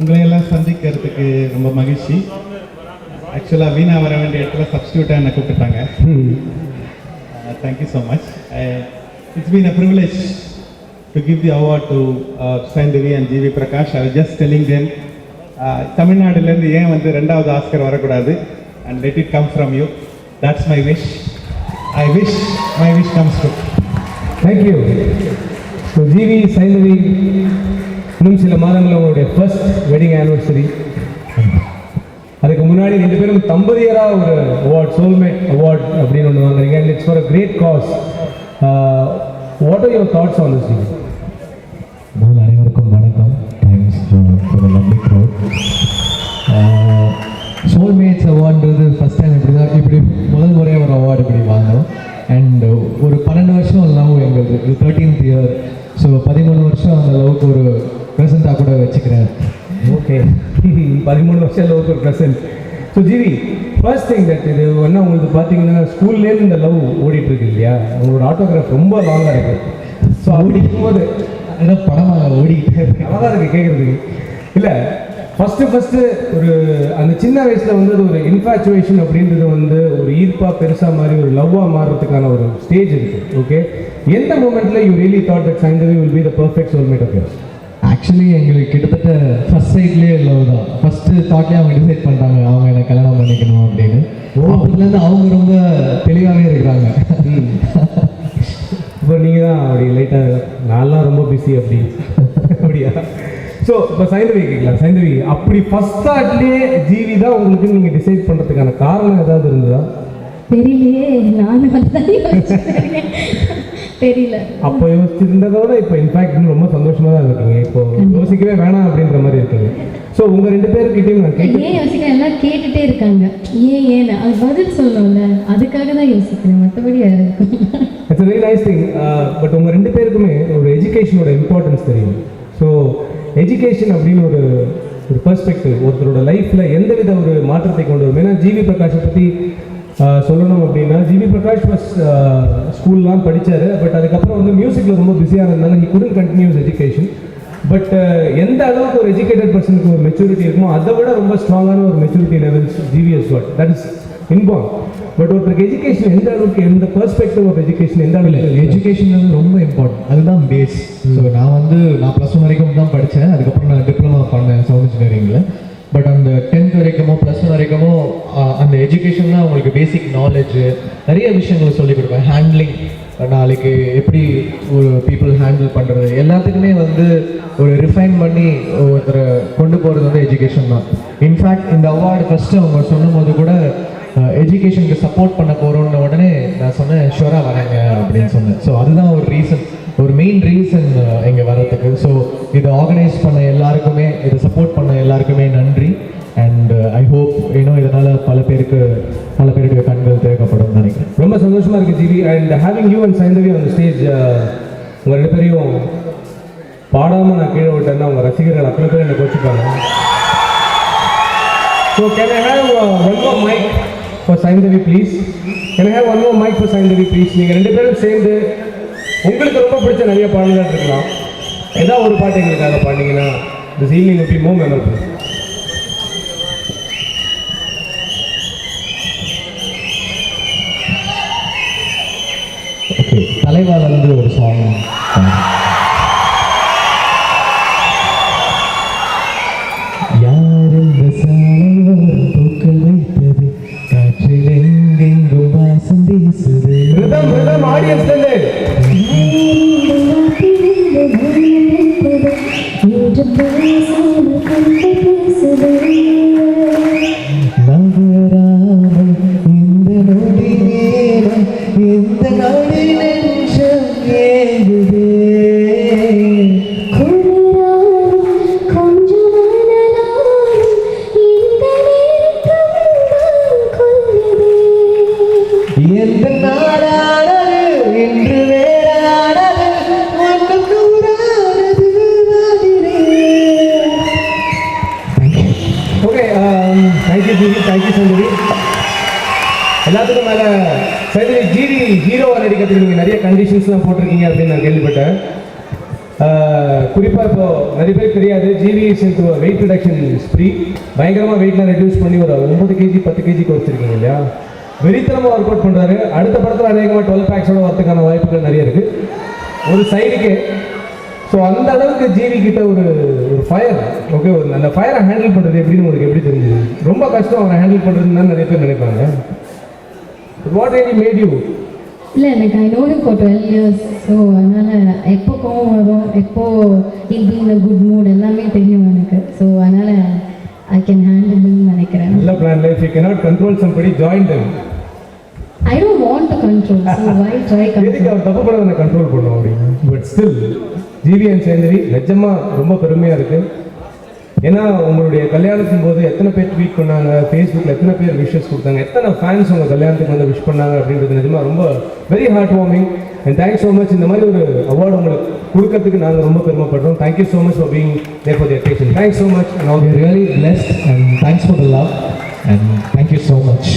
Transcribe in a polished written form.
உங்களையெல்லாம் சந்திக்கிறதுக்கு ரொம்ப மகிழ்ச்சி. ஆக்சுவலாக வீணா வர வேண்டிய இடத்துல சப்ஸ்டியூட்டாக என்னை கூப்பிட்டாங்க. Thank you so much. It's been a privilege to give the award to Saindhavi and GV Prakash. I was just telling them தமிழ்நாடுலேருந்து ஏன் வந்து 2வது ஆஸ்கர் வரக்கூடாது, and let it come from you. That's my wish. I wish my wish comes true. Thank you. So GV, Saindhavi, இன்னும் சில மாதங்கள் உங்களுடைய first wedding anniversary. அதுக்கு முன்னாடி 2 பேரும் தம்பதியராக ஒரு அவார்ட், சோல்மேட் அவார்ட் அப்படின்னு ஒன்று வாங்குறீங்க. And it's for a great cause. What are your thoughts on this GV? அனைவருக்கும் வணக்கம். Thanks for the lovely crowd. Soulmates அவார்டுன்றது ஃபஸ்ட் டைம் இப்படி முதல் முறையாக ஒரு அவார்டு இப்படி வாங்கினோம். அண்ட் ஒரு 12 வருஷம் லவ் எங்களுக்கு, இது 13th இயர். ஸோ 13 வருஷம் அந்த லவ்க்கு ஒரு ப்ரெசண்ட்டாக கூட வச்சுக்கிறேன். ஓகே, 13 வருஷம் லவ்க்கு ஒரு present. So GV, first thing that இது ஒன்றா உங்களுக்கு பார்த்தீங்கன்னா ஸ்கூல்லேருந்து இந்த லவ் ஓடிட்டுருக்கு இல்லையா? உங்களோட ஆட்டோகிராஃப் ரொம்ப லாங்காக இருக்குது. ஸோ அப்படி இருக்கும்போது ஏன்னா படமாக ஓடிக்கிட்டே இருக்கு. நல்லா தான் இருக்குது கேட்குறதுக்கு. இல்லை, ஃபஸ்ட்டு ஒரு அந்த சின்ன வயசில் வந்து அது ஒரு இன்ஃபேச்சுவேஷன் அப்படின்றது வந்து ஒரு ஈர்ப்பாக பெருசாக மாதிரி ஒரு லவ்வாக மாறுறதுக்கான ஒரு ஸ்டேஜ் இருக்குது. ஓகே, எந்த மூமெண்ட்டில் you really thought that Saindhavi will be the perfect soulmate of yours? Actually எங்களுக்கு கிட்டத்தட்ட ஃபர்ஸ்ட் சைட்லேயே லவ் தான். ஃபஸ்ட்டு தாட்லேயே அவங்க டிசைட் பண்ணிட்டாங்க அவங்க என்னை கல்யாணம் பண்ணிக்கணும் அப்படின்னு. அதுலேருந்து அவங்க ரொம்ப தெளிவாகவே இருக்கிறாங்க. இப்போ நீங்கள் தான் அப்படி லைட்டாக நான்லாம் ரொம்ப பிஸி அப்படியா? ஸோ இப்போ சைந்தவி கேட்கலாம். சைந்தவி, அப்படி ஃபர்ஸ்ட் தாட்லேயே ஜிவி தான் உங்களுக்கு நீங்கள் டிசைட் பண்ணுறதுக்கான காரணம் ஏதாவது இருந்ததா? தெரியலையே, நானும் தெரியல. அப்போ யோசிச்சிருந்ததோட இப்போ இன்ஃபேக்ட் ரொம்ப சந்தோஷமாக தான் இருக்கீங்க. இப்போ யோசிக்கவே வேணாம் அப்படின்ற மாதிரி இருக்கீங்க. ஸோ உங்கள் 2 பேருக்கிட்டையும் நான் ஏன் யோசிக்கிறேன், எல்லாம் கேட்டுகிட்டே இருக்காங்க ஏன்னு அது பதில் சொல்லணும்ல, அதுக்காக தான் யோசிக்கிறேன், மற்றபடி it's very nice thing. But உங்கள் 2 பேருக்குமே ஒரு எஜுகேஷனோட இம்பார்ட்டன்ஸ் தெரியும். ஸோ எஜுகேஷன் அப்படின்னு ஒரு பெர்ஸ்பெக்டிவ் ஒருத்தரோட லைஃப்பில் எந்தவித ஒரு மாற்றத்தை கொண்டு வரும். ஏன்னா ஜிவி பிரகாஷை பற்றி சொல்லணும் அப்படின்னா, ஜிவி பிரகாஷ் ஸ்கூல்லாம் படித்தார். பட் அதுக்கப்புறம் வந்து மியூசிக்கில் ரொம்ப பிஸியாக இருந்தாலும் he couldn't continues education. But எந்த அளவுக்கு ஒரு எஜுகேட்டட் பர்சனுக்கு ஒரு மெச்சூரிட்டி இருக்குமோ அதை விட ரொம்ப ஸ்ட்ராங்கான ஒரு maturity levels GV's got. That is inborn. But ஒருத்தருக்கு எஜுகேஷன் எந்த அளவுக்கு, எந்த பெர்ஸ்பெக்டிவ் ஆஃப் எஜுகேஷன் எந்த அளவுக்கு, எஜுகேஷன் வந்து ரொம்ப இம்பார்ட்டன்ட். அதுதான் பேஸ். ஸோ நான் +1 வரைக்கும் தான் படித்தேன். அதுக்கப்புறம் நான் டிப்ளமா பண்ணேன் சவுண்ட் இன்ஜினியரிங்கில். பட் அந்த 10th வரைக்குமோ +1 வரைக்குமோ அந்த எஜுகேஷன் தான் அவங்களுக்கு பேசிக் நாலேஜ், நிறைய விஷயங்களை சொல்லிக் கொடுப்பேன். ஹேண்ட்லிங், நாளைக்கு எப்படி ஒரு பீப்புள் ஹேண்டில் பண்ணுறது, எல்லாத்துக்குமே வந்து ஒரு ரிஃபைன் பண்ணி ஒருத்தரை கொண்டு போகிறது வந்து எஜுகேஷன் தான். இன்ஃபேக்ட் இந்த அவார்டு ஃபஸ்ட்டு அவங்க சொல்லும் போது கூட எஜுகேஷனுக்கு சப்போர்ட் பண்ண போகிறோன்னு உடனே நான் சொன்னேன் ஷூராக வரேங்க அப்படின்னு சொன்னேன். ஸோ அதுதான் ஒரு ரீசன், ஒரு மெயின் ரீசன் இங்கே வர்றதுக்கு. ஸோ இதை ஆர்கனைஸ் பண்ண எல்லாருக்குமே, இதை சப்போர்ட் பண்ண எல்லாருக்குமே நன்றி. அண்ட் ஐ ஹோப் இதனால் பல பேருடைய கண்கள் திறக்கப்படும் நினைக்கிறேன். ரொம்ப சந்தோஷமாக இருக்குது GV. And having you and Saindhavi on stage, உங்கள் 2 பேரையும் பாடாமல் நான் கீழே விட்டேன்னா உங்கள் ரசிகர்கள் அத்தனை பேர் என்னை கோச்சிப்பாங்க. So can I have one more mic for Saindhavi please? Can I have one more mic for Saindhavi please? நீங்கள் 2 பேரும் சேர்ந்து உங்களுக்கு ரொம்ப பிடிச்ச நிறைய பாடல்கள் இருக்கலாம், ஏதாவது ஒரு பாட்டு எங்களுக்காக பாடினீங்கன்னா this evening will be more memorable. Okay, தலைவால ஒரு சாங். யார் இந்த சாலையோரம் பூக்கள் வைத்தது, காற்றில் எங்கெங்கும் வாசம் வீசுது. ஆடியன்ஸ் நகராமல் இந்த நொடி நேரம், இந்த நொடி நெஞ்சம் ஏங்குதே. எந்த நாடானது இன்று வேறானது, ஒன்று கூறானது மாதிரே. Okay, thank you GV, thank you Saindhavi. எல்லாத்துக்கும் மேலே சைந்தவி, ஜிவி ஹீரோவாக நடிக்கிறதுக்கு நீங்கள் நிறைய கண்டிஷன்ஸ்லாம் போட்டிருக்கீங்க அப்படின்னு நான் கேள்விப்பட்டேன். குறிப்பாக இப்போ நிறைய பேருக்கு தெரியாது, GV into weight reduction spree. பயங்கரமாக வெயிட்லாம் ரெடியூஸ் பண்ணி ஒரு 9 கேஜி 10 கேஜிக்கு வச்சுருக்கீங்க இல்லையா? வெறித்தனமாக ஒர்க் அவுட் பண்ணுறாரு. அடுத்த படத்தில் அநேகமாக 12 பேக்ஸோட வரதுக்கான வாய்ப்புகள் நிறைய இருக்குது ஒரு சைடுக்கு. ஸோ அந்த அளவுக்கு ஜிவி கிட்ட ஒரு ஃபயர். ஓகே, அந்த ஃபயரை ஹேண்டில் பண்ணுறது எப்படின்னு உங்களுக்கு எப்படி தெரிஞ்சுது? ரொம்ப கஷ்டம் அவரை ஹேண்டில் பண்ணுறதுன்னு தான் நிறைய பேர் நினைப்பாங்க. What really made you? இல்லை, எனக்கு I know him for 12 years. So அதனால் எப்போ கோவம் வரும், எப்போ I'll be in a good mood எல்லாமே தெரியும் எனக்கு. ஸோ அதனால் ஐ கேன் ஹேண்டில்னு நினைக்கிறேன். நல்ல plan. If you cannot control somebody join them. I don't want to control. So why try எதுக்கு கண்ட்ரோல்? அவர் தப்பு பண்ண கண்ட்ரோல் பண்ணுவோம் அப்படின்னு. பட் ஸ்டில் ஜிவி அண்ட் சேந்தரி நிஜமாக ரொம்ப பெருமையாக இருக்குது. ஏன்னா உங்களுடைய கல்யாணத்தின் போது எத்தனை பேர் ட்வீட் பண்ணாங்க, ஃபேஸ்புக்கில் எத்தனை பேர் விஷஸ் கொடுத்தாங்க, எத்தனை ஃபேன்ஸ் உங்கள் கல்யாணத்துக்கு வந்து விஷ் பண்ணாங்க அப்படின்றது நிஜமாக ரொம்ப very heart warming. And thanks so much. இந்த மாதிரி ஒரு அவார்டு உங்களுக்கு கொடுக்கறதுக்கு நாங்கள் ரொம்ப பெருமைப்படுறோம். Thank you so much for being there for the occasion. Thanks so much. We are really blessed and thanks for the love and thank you so much.